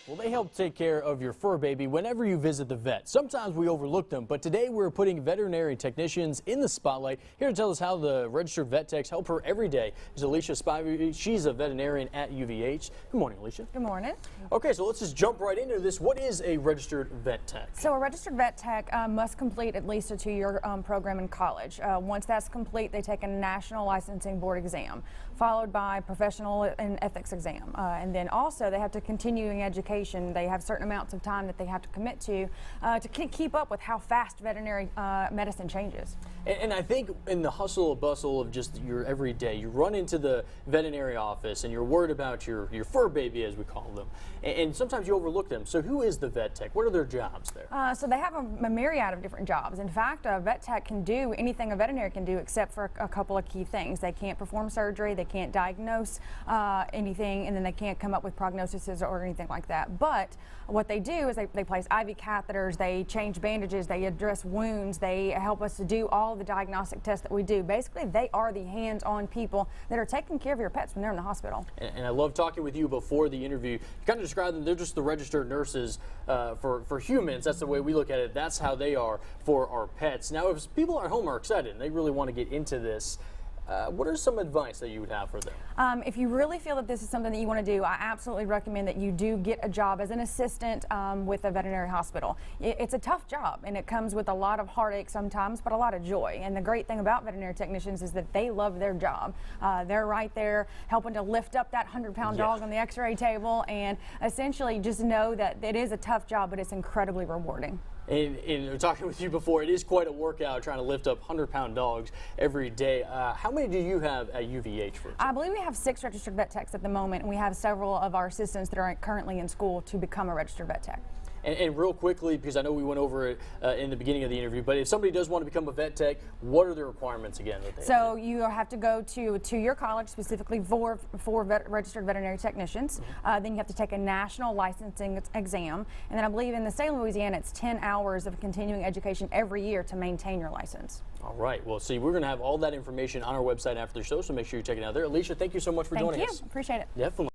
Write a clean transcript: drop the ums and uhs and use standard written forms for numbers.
Well, they help take care of your fur baby whenever you visit the vet. Sometimes we overlook them, but today we're putting veterinary technicians in the spotlight. Here to tell us how the registered vet techs help her every day is Alicia Spivey. She's a veterinarian at UVH. Good morning, Alicia. Good morning. Okay, so let's just jump right into this. What is a registered vet tech? So a registered vet tech must complete at least a 2-year program in college. Once that's complete, they take a national licensing board exam, followed by professional and ethics exam. And then also they have to continuing education. They have certain amounts of time that they have to commit to keep up with how fast veterinary medicine changes. And I think in the hustle and bustle of just your everyday, you run into the veterinary office and you're worried about your fur baby, as we call them. And sometimes you overlook them. So who is the vet tech? What are their jobs there? So they have a myriad of different jobs. In fact, a vet tech can do anything a veterinarian can do except for a couple of key things. They can't perform surgery, they can't diagnose anything, and then they can't come up with prognoses or anything like that. But what they do is they place IV catheters, they change bandages, they address wounds, they help us to do all the diagnostic tests that we do. Basically, they are the hands-on people that are taking care of your pets when they're in the hospital. And I love talking with you before the interview. You kind of describe them, they're just the registered nurses for humans. That's the way we look at it. That's how they are for our pets. Now, if people at home are excited and they really want to get into this, what are some advice that you would have for them? If you really feel that this is something that you want to do, I absolutely recommend that you do get a job as an assistant with a veterinary hospital. It's a tough job, and it comes with a lot of heartache sometimes, but a lot of joy. And the great thing about veterinary technicians is that they love their job. They're right there helping to lift up that 100-pound dog on the x-ray table, and essentially just know that it is a tough job, but it's incredibly rewarding. And talking with you before, it is quite a workout trying to lift up 100-pound dogs every day. How many do you have at UVH, for example? I believe we have 6 registered vet techs at the moment, and we have several of our assistants that are currently in school to become a registered vet tech. And real quickly, because I know we went over it in the beginning of the interview, but if somebody does want to become a vet tech, what are the requirements again? So you have to go to a 2-year college specifically for registered veterinary technicians. Then you have to take a national licensing exam. And then I believe in the state of Louisiana, it's 10 hours of continuing education every year to maintain your license. All right. Well, see, we're going to have all that information on our website after the show, so make sure you check it out there. Alicia, thank you so much for joining us. Thank you. Appreciate it. Definitely.